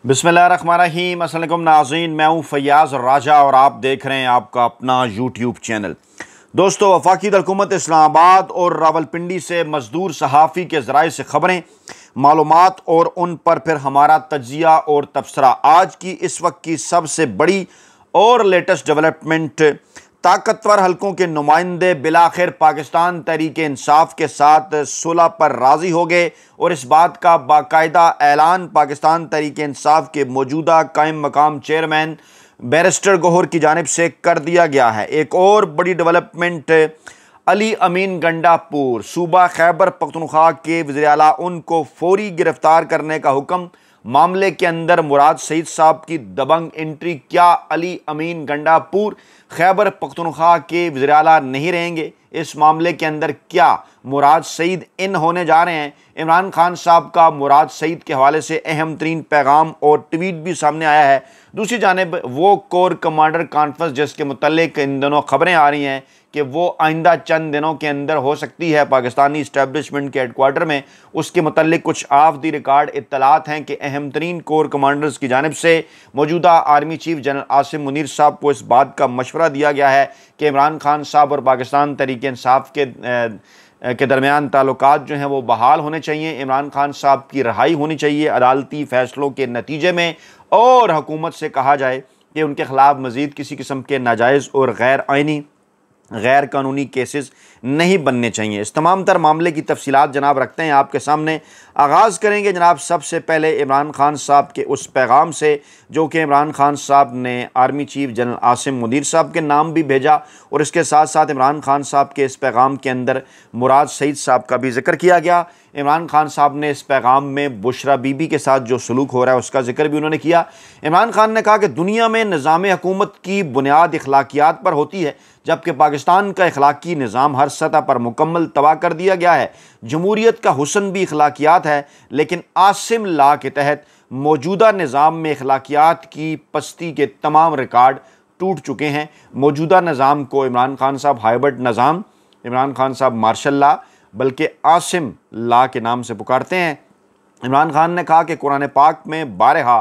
बिस्मिल्लाहिर्रहमानिर्रहीम। अस्सलाम वालेकुम नाज़रीन, मैं हूँ फैयाज़ राजा और आप देख रहे हैं आपका अपना यूट्यूब चैनल। दोस्तों, वफाकी हुकूमत इस्लामाबाद और रावलपिंडी से मजदूर सहाफ़ी के ज़राए से ख़बरें, मालूमात और उन पर फिर हमारा तज्ज़िया और तबसरा। आज की इस वक्त की सबसे बड़ी और लेटेस्ट डेवलपमेंट, ताकतवर हलकों के नुमाइंदे बिलाखिर पाकिस्तान तहरीक इंसाफ के साथ सुलह पर राज़ी हो गए और इस बात का बाकायदा ऐलान पाकिस्तान तहरीक इंसाफ के मौजूदा कायम मकाम चेयरमैन बैरिस्टर गौहर की जानिब से कर दिया गया है। एक और बड़ी डेवलपमेंट, अली अमीन गंडापुर सूबा खैबर पख्तूनख्वा के वज़ीर आला, उनको फौरी गिरफ्तार करने का हुक्म। मामले के अंदर मुराद सईद साहब की दबंग एंट्री, क्या अली अमीन गंडापुर खैबर पख्तूनख्वा के वज़ीर आला नहीं रहेंगे? इस मामले के अंदर क्या मुराद सईद इन होने जा रहे हैं? इमरान खान साहब का मुराद सईद के हवाले से अहम तरीन पैगाम और ट्वीट भी सामने आया है। दूसरी जानिब वो कोर कमांडर कॉन्फ्रेंस जिसके मुतल्लिक इन दिनों खबरें आ रही हैं कि वो आइंदा चंद दिनों के अंदर हो सकती है पाकिस्तानी इस्टेब्लिशमेंट के हेडक्वार्टर में, उसके मुतल्लिक कुछ ऑफ द रिकॉर्ड इत्तलात हैं कि अहम तरीन कोर कमांडर्स की जानिब से मौजूदा army chief general Asim Munir साहब को इस बात का मशवरा दिया गया है कि इमरान खान साहब और पाकिस्तान तहरीक इंसाफ के दरमियान ताल्लुकात जो हैं वो बहाल होने चाहिए। इमरान खान साहब की रहाई होनी चाहिए अदालती फ़ैसलों के नतीजे में, और हुकूमत से कहा जाए कि उनके ख़िलाफ़ मज़ीद किसी किस्म के नाजायज़ और गैर आइनी गैर कानूनी केसेस नहीं बनने चाहिए। इस तमाम तर मामले की तफसीलात जनाब रखते हैं आपके सामने। आगाज़ करेंगे जनाब सबसे पहले इमरान खान साहब के उस पैगाम से जो कि इमरान खान साहब ने army chief general Asim Munir साहब के नाम भी भेजा, और इसके साथ साथ इमरान खान साहब के इस पैगाम के अंदर मुराद सईद साहब का भी जिक्र किया गया। इमरान खान साहब ने इस पैगाम में बुशरा बीबी के साथ जो सलूक हो रहा है उसका जिक्र भी उन्होंने किया। इमरान खान ने कहा कि दुनिया में निज़ाम हुकूमत की बुनियाद अखलाकियात पर होती है, जबकि पाकिस्तान का अखलाकी निज़ाम हर सतह पर मुकम्मल तबाह कर दिया गया है। जमहूरियत का हुस्न भी अखलाकियात है, लेकिन आसिम ला के तहत मौजूदा निज़ाम में अखलाकियात की पस्ती के तमाम रिकॉर्ड टूट चुके हैं। मौजूदा निज़ाम को इमरान खान साहब हाइब्रिड निज़ाम, इमरान खान साहब मार्शल ला बल्कि आसिम ला के नाम से पुकारते हैं। इमरान खान ने कहा कि कुरान पाक में बारहा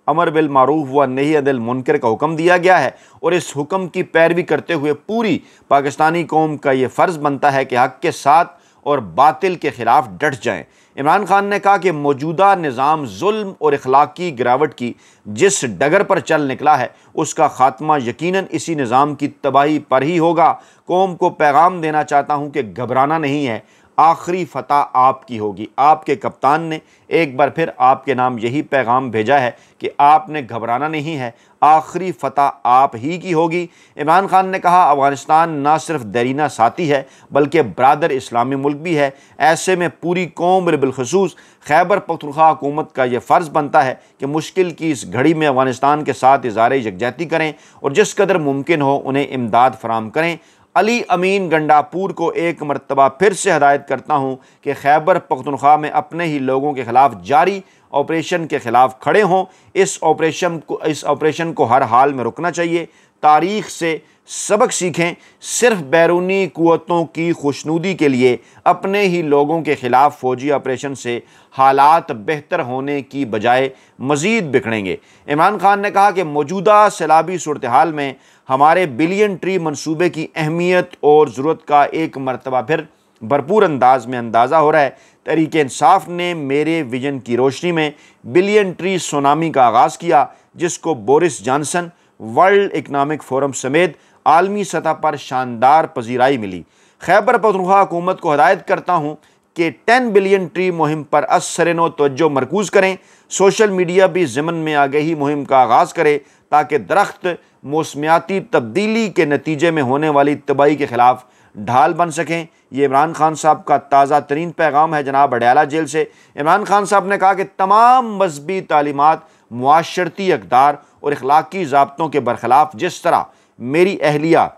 अमर बिल मारूफ व नही अनिल मुनकर का हुक्म दिया गया है, और इस हुक्म की पैरवी करते हुए पूरी पाकिस्तानी कौम का ये फ़र्ज़ बनता है कि हक़ के साथ और बातिल के ख़िलाफ़ डट जाएँ। इमरान खान ने कहा कि मौजूदा निज़ाम जुल्म और अखलाकी गिरावट की जिस डगर पर चल निकला है उसका ख़ात्मा यकीनन इसी निज़ाम की तबाही पर ही होगा। कौम को पैगाम देना चाहता हूँ कि घबराना नहीं है, आखिरी फतह आपकी होगी। आपके कप्तान ने एक बार फिर आपके नाम यही पैगाम भेजा है कि आपने घबराना नहीं है, आखिरी फतह आप ही की होगी। इमरान खान ने कहा अफ़गानिस्तान ना सिर्फ देरीना साथी है बल्कि बरादर इस्लामी मुल्क भी है। ऐसे में पूरी कौम बिलखुसूस खैबर पख्तूनख्वा हुकूमत का यह फ़र्ज़ बनता है कि मुश्किल की इस घड़ी में अफ़गानिस्तान के साथ इज़हार यकजहती करें और जिस कदर मुमकिन हो उन्हें इमदाद फराहम करें। अली अमीन गंडापुर को एक मरतबा फिर से हदायत करता हूँ कि खैबर पख्तूनख्वा में अपने ही लोगों के ख़िलाफ़ जारी ऑपरेशन के ख़िलाफ़ खड़े हों। इस ऑपरेशन को हर हाल में रुकना चाहिए। तारीख़ से सबक सीखें। सिर्फ बैरूनी क़ुव्वतों की खुशनुदी के लिए अपने ही लोगों के ख़िलाफ़ फ़ौजी ऑपरेशन से हालात बेहतर होने की बजाय मज़ीद बिगड़ेंगे। इमरान खान ने कहा कि मौजूदा सैलाबी सूरत हाल में हमारे बिलियन ट्री मनसूबे की अहमियत और ज़रूरत का एक मरतबा फिर भरपूर अंदाज में अंदाज़ा हो रहा है। तहरीक इंसाफ ने मेरे विजन की रोशनी में बिलियन ट्री सुनामी का आगाज़ किया, जिसको Boris Johnson, world economic forum समेत आलमी सतह पर शानदार पजीराई मिली। खैबर पख्तूनख्वा हुकूमत को हदायत करता हूँ कि 10 बिलियन ट्री मुहिम पर असर-ए-नौ तवज्जो मरकूज़ करें। सोशल मीडिया भी ज़िमन में आगाही मुहिम का आगाज़ करे ताकि दरख्त मौसमियाती तब्दीली के नतीजे में होने वाली तबाही के ख़िलाफ़ ढाल बन सकें। ये इमरान खान साहब का ताज़ा तरीन पैगाम है जनाब अडयाला जेल से। इमरान खान साहब ने कहा कि तमाम मजहबी तालीमात, मुआशरती अक़दार और अखलाकी ज़ाब्तों के बरखिलाफ़ जिस तरह मेरी अहलिया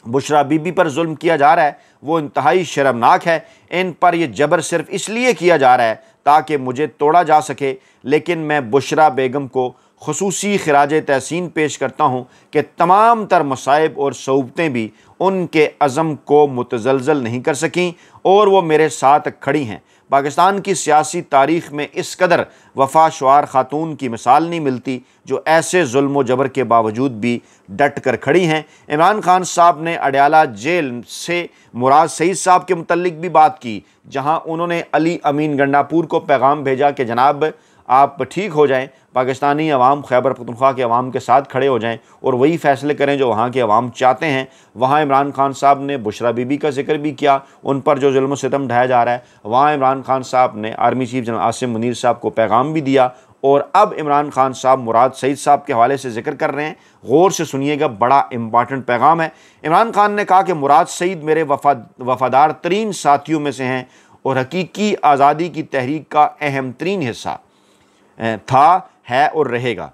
बुशरा बीबी पर जुल्म किया जा रहा है वो इंतहाई शर्मनाक है। इन पर यह जबर सिर्फ इसलिए किया जा रहा है ताकि मुझे तोड़ा जा सके, लेकिन मैं बुशरा बेगम को खुसूसी खिराज तहसीन पेश करता हूँ कि तमाम तर मसाइब और सऊबतें भी उनके अज़म को मुतज़लज़ल नहीं कर सकीं और वो मेरे साथ खड़ी हैं। पाकिस्तान की सियासी तारीख़ में इस कदर वफा शुआर खातून की मिसाल नहीं मिलती जो ऐसे जुल्म व जबर के बावजूद भी डट कर खड़ी हैं। इमरान खान साहब ने अडयाला जेल से मुराद सईद साहब के मुतल्लिक भी बात की, जहां उन्होंने अली अमीन गंडापुर को पैगाम भेजा कि जनाब आप ठीक हो जाएं, पाकिस्तानी अवाम खैबर पख्तूनख्वा के अवाम के साथ खड़े हो जाएं और वही फ़ैसले करें जो वहाँ के अवाम चाहते हैं। वहाँ इमरान खान साहब ने बुशरा बीबी का जिक्र भी किया, उन पर जो जुल्म सितम ढाया जा रहा है। वहाँ इमरान खान साहब ने army chief general Asim Munir साहब को पैगाम भी दिया और अब इमरान खान साहब मुराद सईद साहब के हवाले से जिक्र कर रहे हैं। गौर से सुनिएगा, बड़ा इंपॉर्टेंट पैगाम है। इमरान खान ने कहा कि मुराद सईद मेरे वफादार तरीन साथियों में से हैं और हकीकी आज़ादी की तहरीक का अहम तरीन हिस्सा था, है और रहेगा।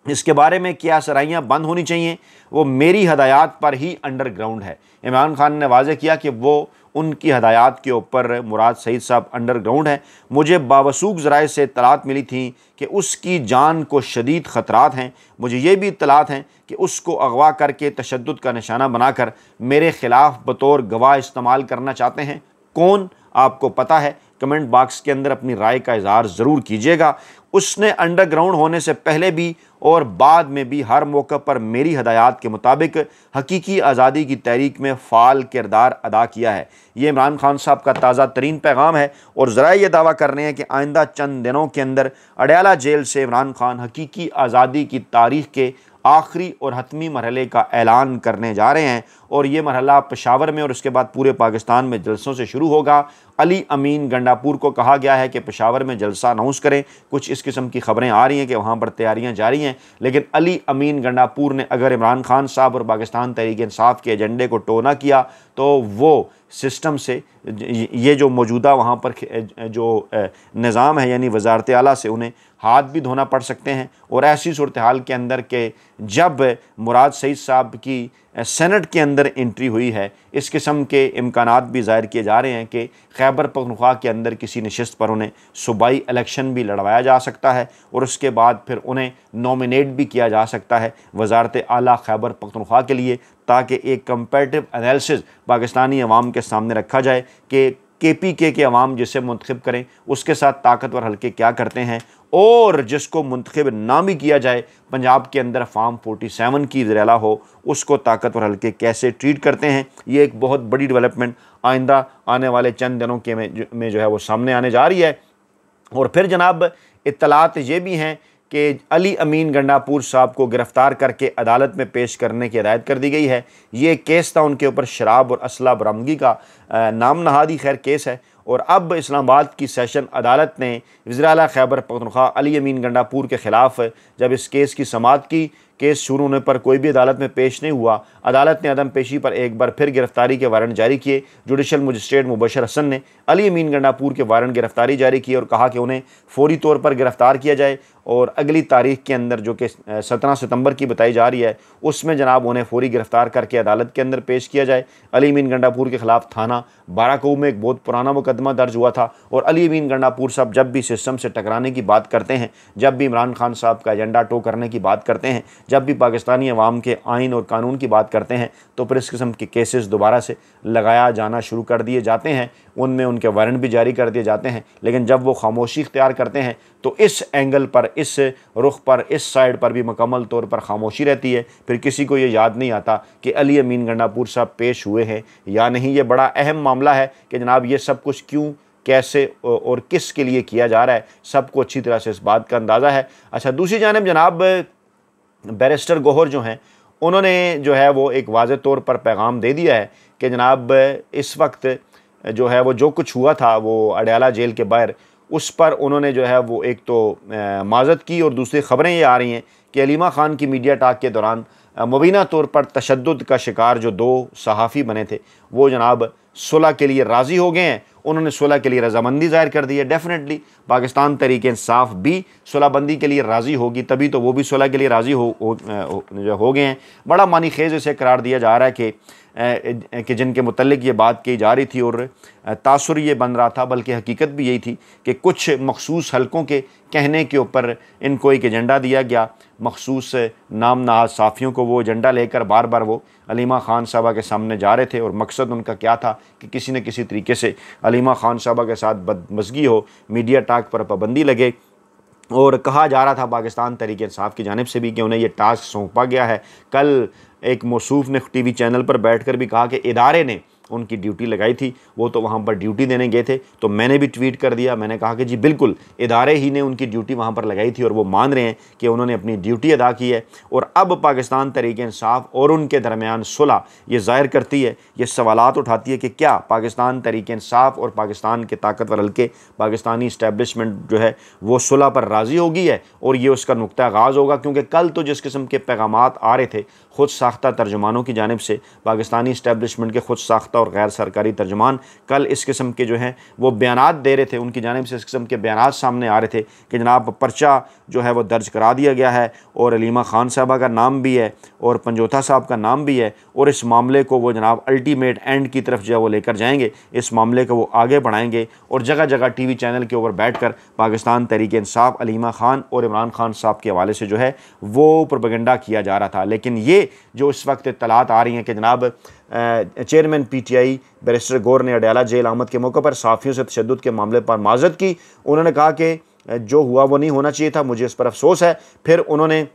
इसके बारे में क्या सराहियाँ बंद होनी चाहिए, वो मेरी हदायत पर ही अंडरग्राउंड है। इमरान खान ने वाज़ेह किया कि वो उनकी हदायत के ऊपर मुराद सईद साहब अंडरग्राउंड है। मुझे बावसूख ज़राए से इत्तलात मिली थी कि उसकी जान को शदीद ख़तरात हैं। मुझे ये भी इत्तलात हैं कि उसको अगवा करके तशद्दुद का निशाना बनाकर मेरे ख़िलाफ़ बतौर गवाह इस्तेमाल करना चाहते हैं। कौन, आपको पता है? कमेंट बॉक्स के अंदर अपनी राय का इज़हार ज़रूर कीजिएगा। उसने अंडरग्राउंड होने से पहले भी और बाद में भी हर मौके पर मेरी हदायत के मुताबिक हकीकी आज़ादी की तहरीक में फ़ाल किरदार अदा किया है। ये इमरान खान साहब का ताज़ा तरीन पैगाम है और ज़रा ये दावा कर रहे हैं कि आइंदा चंद दिनों के अंदर अडयाला जेल से इमरान खान हकीकी आज़ादी की तारीख़ के आखिरी और हतमी मरहले का ऐलान करने जा रहे हैं और ये मरहला पेशावर में और उसके बाद पूरे पाकिस्तान में जलसों से शुरू होगा। अली अमीन गंडापुर को कहा गया है कि पेशावर में जलसा अनाउंस करें। कुछ इस किस्म की खबरें आ रही हैं कि वहाँ पर तैयारियाँ जारी हैं, लेकिन अली अमीन गंडापुर ने अगर इमरान खान साहब और पाकिस्तान तहरीक इंसाफ के एजेंडे को टो ना किया तो वो सिस्टम से ये जो मौजूदा वहाँ पर जो निज़ाम है यानी वज़ारत आला से उन्हें हाथ भी धोना पड़ सकते हैं। और ऐसी सूरत हाल के अंदर के जब मुराद सईद साहब की सेनेट के अंदर एंट्री हुई है, इस किस्म के इम्कानात भी ज़ाहिर किए जा रहे हैं कि खैबर पख्तूनख्वा के अंदर किसी नशिस्त पर उन्हें सूबाई इलेक्शन भी लड़वाया जा सकता है और उसके बाद फिर उन्हें नॉमिनेट भी किया जा सकता है वज़ारत आला खैबर पख्तूनख्वा के लिए, ताकि एक कंपैरेटिव एनालिसिस पाकिस्तानी अवाम के सामने रखा जाए कि KPK के अवाम जिसे मुंतखब करें उसके साथ ताकतवर हल्के क्या करते हैं और जिसको मुंतखब ना भी किया जाए पंजाब के अंदर फार्म 47 की ज़रिया हो उसको ताकतवर हल्के कैसे ट्रीट करते हैं। ये एक बहुत बड़ी डेवलपमेंट आइंदा आने वाले चंद दिनों के में जो है वो सामने आने जा रही है। और फिर जनाब इत्तलात ये भी हैं कि अली अमीन गंडापुर साहब को गिरफ़्तार करके अदालत में पेश करने की हिदायत कर दी गई है। ये केस था उनके ऊपर शराब और असला बरामदगी का नाम नहादी खैर केस है और अब इस्लामाबाद की सेशन अदालत ने वज़ीर आला खैबर पख्तूनख्वा अली अमीन गंडापुर के ख़िलाफ़ जब इस केस की समाअत की, केस शुरू होने पर कोई भी अदालत में पेश नहीं हुआ। अदालत ने अदम पेशी पर एक बार फिर गिरफ्तारी के वारंट जारी किए। जुडिशल मजिस्ट्रेट मुबशर हसन ने अली अमीन गंडापुर के वारंट गिरफ्तारी जारी किए और कहा कि उन्हें फौरी तौर पर गिरफ़्तार किया जाए और अगली तारीख के अंदर जो कि 17 सितंबर की बताई जा रही है उसमें जनाब उन्हें फौरी गिरफ़्तार करके अदालत के अंदर पेश किया जाए। अली अमीन गंडापुर के ख़िलाफ़ थाना बाराकऊ में एक बहुत पुराना मुकदमा दर्ज हुआ था और अली अमीन गंडापुर साहब जब भी सिस्टम से टकराने की बात करते हैं, जब भी इमरान खान साहब का एजेंडा टो करने की बात करते हैं, जब भी पाकिस्तानी अवाम के आइन और कानून की बात करते हैं तो फिर इस किस्म के केसेस दोबारा से लगाया जाना शुरू कर दिए जाते हैं, उनमें उनके वारंट भी जारी कर दिए जाते हैं। लेकिन जब वो खामोशी इख्तियार करते हैं तो इस एंगल पर, इस रुख पर, इस साइड पर भी मुकम्मल तौर पर खामोशी रहती है। फिर किसी को ये याद नहीं आता कि अली अमीन गंडापुर साहब पेश हुए हैं या नहीं। ये बड़ा अहम मामला है कि जनाब ये सब कुछ क्यों, कैसे और किस के लिए किया जा रहा है, सबको अच्छी तरह से इस बात का अंदाज़ा है। अच्छा, दूसरी जानिब जनाब बैरिस्टर गौहर जो हैं उन्होंने जो है वो एक वाज़ेह तौर पर पैगाम दे दिया है कि जनाब इस वक्त जो है वो जो कुछ हुआ था वो अडयाला जेल के बाहर, उस पर उन्होंने जो है वो एक तो माज़रत की और दूसरी ख़बरें ये आ रही हैं कि अलीमा ख़ान की मीडिया टॉक के दौरान मुबीना तौर पर तशद्दुद का शिकार जो 2 सहाफ़ी बने थे वो जनाब सुलह के लिए राज़ी हो गए हैं। उन्होंने सुलह के लिए रजामंदी ज़ाहिर कर दी है। डेफिनेटली पाकिस्तान तहरीक इंसाफ भी सुलहबंदी के लिए राज़ी होगी, तभी तो वो भी सुलह के लिए राज़ी हो गए हैं। बड़ा मानी खेज़ इसे करार दिया जा रहा है कि कि जिनके मुतल्लिक ये बात की जा रही थी और तासुर ये बन रहा था, बल्कि हकीकत भी यही थी कि कुछ मखसूस हलकों के कहने के ऊपर इनको एक एजेंडा दिया गया। मखसूस नाम नहाद साफ़ियों को वो एजेंडा लेकर बार बार वो अलीमा ख़ान साहबा के सामने जा रहे थे और मकसद उनका क्या था कि किसी न किसी तरीके से अलीमा ख़ान साहबा के साथ बदमज़गी हो, मीडिया टाक पर पाबंदी लगे। और कहा जा रहा था पाकिस्तान तहरीक इंसाफ की जानिब से भी कि उन्हें यह टास्क सौंपा गया है। कल एक मौसूफ ने टीवी चैनल पर बैठकर भी कहा कि इदारे ने उनकी ड्यूटी लगाई थी, वो तो वहाँ पर ड्यूटी देने गए थे। तो मैंने भी ट्वीट कर दिया, मैंने कहा कि जी बिल्कुल इदारे ही ने उनकी ड्यूटी वहाँ पर लगाई थी और वो मान रहे हैं कि उन्होंने अपनी ड्यूटी अदा की है। और अब पाकिस्तान तहरीक इंसाफ और उनके दरमियान सुलह ये ज़ाहिर करती है, ये सवालात उठाती है कि क्या पाकिस्तान तहरीक इंसाफ और पाकिस्तान के ताकतवर हल्के पाकिस्तानी इस्टेब्लिशमेंट जो है वो सुलह पर राज़ी होगी है और ये उसका नुक्ता आगाज़ होगा। क्योंकि कल तो जिस किस्म के पैगामात आ रहे थे ख़ुद साख्ता तर्जुमानों की जानिब से, पाकिस्तानी इस्टेब्लिशमेंट के ख़ुद साख्ता और गैर सरकारी तर्जुमान कल इस किस्म के जो हैं वो बयानात दे रहे थे, उनकी जानिब से इस किस्म के बयानात सामने आ रहे थे कि जनाब पर्चा जो है वो दर्ज करा दिया गया है और अलीमा ख़ान साहबा का नाम भी है और पंजोथा साहब का नाम भी है और इस मामले को वो जनाब अल्टीमेट एंड की तरफ जो है वो लेकर जाएंगे, इस मामले को वो आगे बढ़ाएंगे। और जगह जगह टीवी चैनल के ऊपर बैठकर पाकिस्तान तहरीक इंसाफ, अलीमा ख़ान और इमरान ख़ान साहब के हवाले से जो है वो प्रोपेगेंडा किया जा रहा था। लेकिन ये जो इस वक्त इत्तलात आ रही हैं कि जनाब चेयरमैन PTI बैरिस्टर गौर ने अडयाला जेल आमद के मौके पर साफ़ियों से तशद्दुद के मामले पर माज़रत की। उन्होंने कहा कि जो हुआ वो नहीं होना चाहिए था, मुझे इस पर अफसोस है। फिर उन्होंने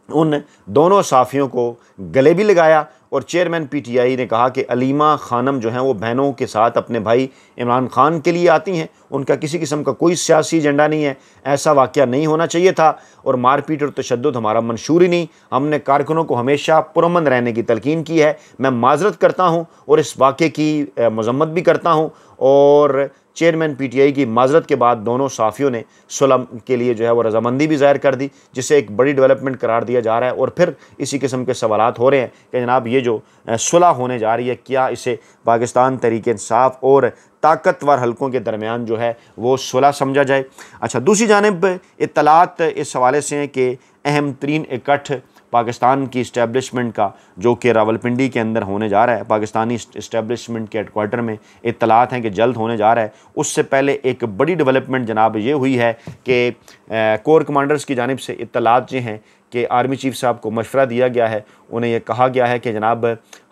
उन दोनों साफ़ियों को गले भी लगाया और चेयरमैन PTI ने कहा कि अलीमा ख़ानम जो हैं वो बहनों के साथ अपने भाई इमरान ख़ान के लिए आती हैं, उनका किसी किस्म का कोई सियासी एजेंडा नहीं है, ऐसा वाक़या नहीं होना चाहिए था और मारपीट और तशद्दुद हमारा मंशूर ही नहीं। हमने कारकुनों को हमेशा पुरअमन रहने की तलकीन की है। मैं माज़रत करता हूँ और इस वाक़े की मज़म्मत भी करता हूँ। और चेयरमैन PTI की माज़रत के बाद दोनों साफ़ियों ने सुलह के लिए जो है वो रजामंदी भी ज़ाहिर कर दी, जिसे एक बड़ी डेवलपमेंट करार दिया जा रहा है। और फिर इसी किस्म के सवालात हो रहे हैं कि जनाब ये जो सुलह होने जा रही है, क्या इसे पाकिस्तान तहरीक इंसाफ और ताकतवर हलकों के दरमियान जो है वो सुलह समझा जाए। अच्छा, दूसरी जानिब इत्तलात इस हवाले से हैं कि अहम तरीन इकट्ठ पाकिस्तान की इस्टेब्लिशमेंट का जो कि रावलपिंडी के अंदर होने जा रहा है, पाकिस्तानी इस्टेब्लिशमेंट के हेडक्वार्टर में इत्तलात हैं कि जल्द होने जा रहा है। उससे पहले एक बड़ी डेवलपमेंट जनाब ये हुई है कि कोर कमांडर्स की जानिब से इत्तलात ये हैं कि आर्मी चीफ साहब को मशवरा दिया गया है। उन्हें यह कहा गया है कि जनाब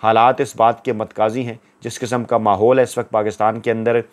हालात इस बात के मतकाज़ी हैं, जिस किस्म का माहौल है इस वक्त पाकिस्तान के अंदर,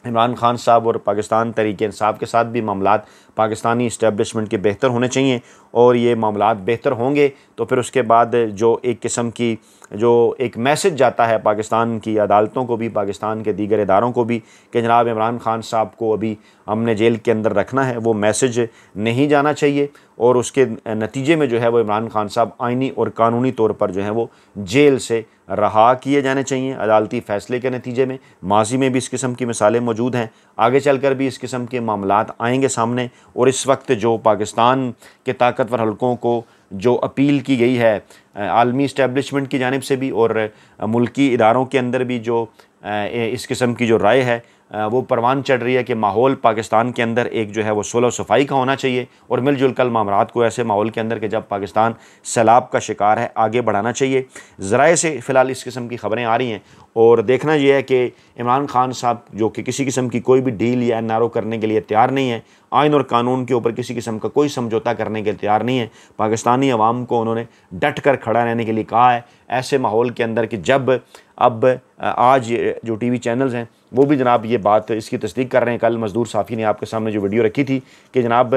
इमरान ख़ान साहब और पाकिस्तान तहरीक इंसाफ के साथ भी मामलात पाकिस्तानी इस्टेब्लिशमेंट के बेहतर होने चाहिए और ये मामलात बेहतर होंगे तो फिर उसके बाद जो एक किस्म की जो एक मैसेज जाता है पाकिस्तान की अदालतों को भी, पाकिस्तान के दीगर इदारों को भी कि जनाब इमरान ख़ान साहब को अभी हमने जेल के अंदर रखना है, वो मैसेज नहीं जाना चाहिए और उसके नतीजे में जो है वो इमरान ख़ान साहब आइनी और कानूनी तौर पर जो है वो जेल से रहा किए जाने चाहिए अदालती फ़ैसले के नतीजे में। माजी में भी इस किस्म की मिसालें मौजूद हैं, आगे चलकर भी इस किस्म के मामलात आएंगे सामने। और इस वक्त जो पाकिस्तान के ताकतवर हलकों को जो अपील की गई है आलमी इस्टेब्लिशमेंट की जानिब से भी और मुल्की इदारों के अंदर भी जो इस किस्म की जो राय है वो परवान चढ़ रही है कि माहौल पाकिस्तान के अंदर एक जो है वो सुलह सफाई का होना चाहिए और मिलजुल कर मामलात को ऐसे माहौल के अंदर कि जब पाकिस्तान सैलाब का शिकार है आगे बढ़ाना चाहिए। ज़राए से फ़िलहाल इस किस्म की ख़बरें आ रही हैं और देखना यह है कि इमरान ख़ान साहब जो कि किसी किस्म की कोई भी डील या NRO करने के लिए तैयार नहीं है, आइन और कानून के ऊपर किसी किस्म का कोई समझौता करने के लिए तैयार नहीं है। पाकिस्तानी अवाम को उन्होंने डट कर खड़ा रहने के लिए कहा है ऐसे माहौल के अंदर कि जब अब आज जो TV चैनल्स हैं वो भी जनाब ये बात इसकी तस्दीक कर रहे हैं। कल मज़दूर साफ़ी ने आपके सामने जो वीडियो रखी थी कि जनाब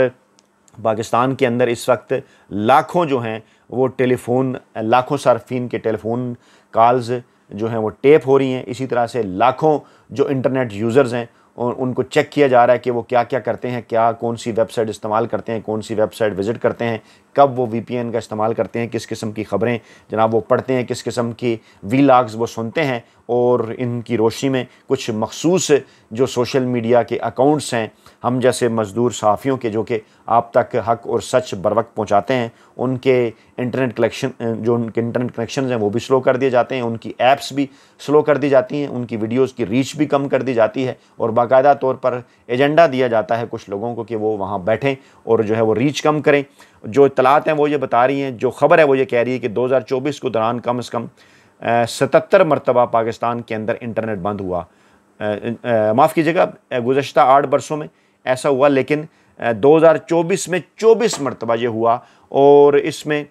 पाकिस्तान के अंदर इस वक्त लाखों जो हैं वो टेलीफोन, लाखों सार्फिन के टेलीफोन कॉल्स जो हैं वो टेप हो रही हैं। इसी तरह से लाखों जो इंटरनेट यूज़र्स हैं उनको चेक किया जा रहा है कि वो क्या क्या करते हैं, क्या कौन सी वेबसाइट इस्तेमाल करते हैं, कौन सी वेबसाइट विज़िट करते हैं, कब वो VPN का इस्तेमाल करते हैं, किस किस्म की ख़बरें जनाब वो पढ़ते हैं, किस किस्म की व्लॉग्स वो सुनते हैं। और इनकी रोशनी में कुछ मखसूस जो सोशल मीडिया के अकाउंट्स हैं हम जैसे मज़दूर सहाफ़ियों के जो कि आप तक हक़ और सच बर वक्त पहुँचाते हैं, उनके इंटरनेट कनेक्शन हैं वो भी स्लो कर दिए जाते हैं, उनकी ऐप्स भी स्लो कर दी जाती हैं, उनकी वीडियोज़ की रीच भी कम कर दी जाती है और बाकायदा तौर पर एजेंडा दिया जाता है कुछ लोगों को कि वो वहाँ बैठें और जो है वो रीच कम करें। जो इत्तलात हैं वो ये बता रही हैं, जो ख़बर है वो ये कह रही है कि 2024 के दौरान कम से कम 77 मरतबा पाकिस्तान के अंदर इंटरनेट बंद हुआ। माफ़ कीजिएगा, गुज़श्ता 8 बरसों में ऐसा हुआ, लेकिन 2024 में 24 मरतबा ये हुआ। और इसमें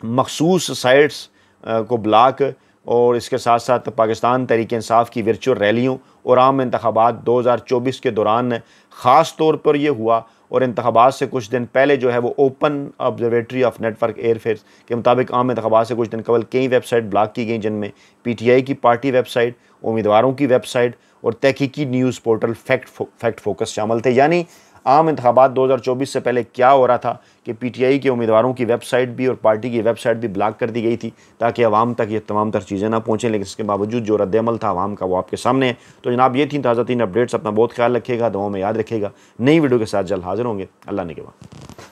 मखसूस साइट्स को ब्लॉक और इसके साथ साथ पाकिस्तान तहरीक इंसाफ की वर्चुअल रैलियों और आम इंतखाबात 2024 के दौरान ख़ास तौर पर यह हुआ। और इंतखाबात से कुछ दिन पहले जो है वो ओपन ऑब्जर्वेटरी ऑफ नेटवर्क एयरफेयर्स के मुताबिक आम इंतखाबात से कुछ दिन कबल कई वेबसाइट ब्लॉक की गई, जिनमें PTI की पार्टी वेबसाइट, उम्मीदवारों की वेबसाइट और तहकीकी न्यूज़ पोर्टल फैक्ट फोकस शामिल थे। यानी आम इंतखाबात 2024 से पहले क्या हो रहा था कि PTI के उम्मीदवारों की वेबसाइट भी और पार्टी की वेबसाइट भी ब्लॉक कर दी गई थी ताकि अवाम तक ये तमाम तर चीज़ें ना पहुँचें, लेकिन इसके बावजूद जो रद्द-ए-अमल था अवाम का वो आपके सामने है। तो जनाब ये थी ताज़ा तीन अपडेट्स। अपना बहुत ख्याल रखिएगा, दुआओं में याद रखिएगा। नई वीडियो के साथ जल्द हाजिर होंगे। अल्लाह ने के बाद।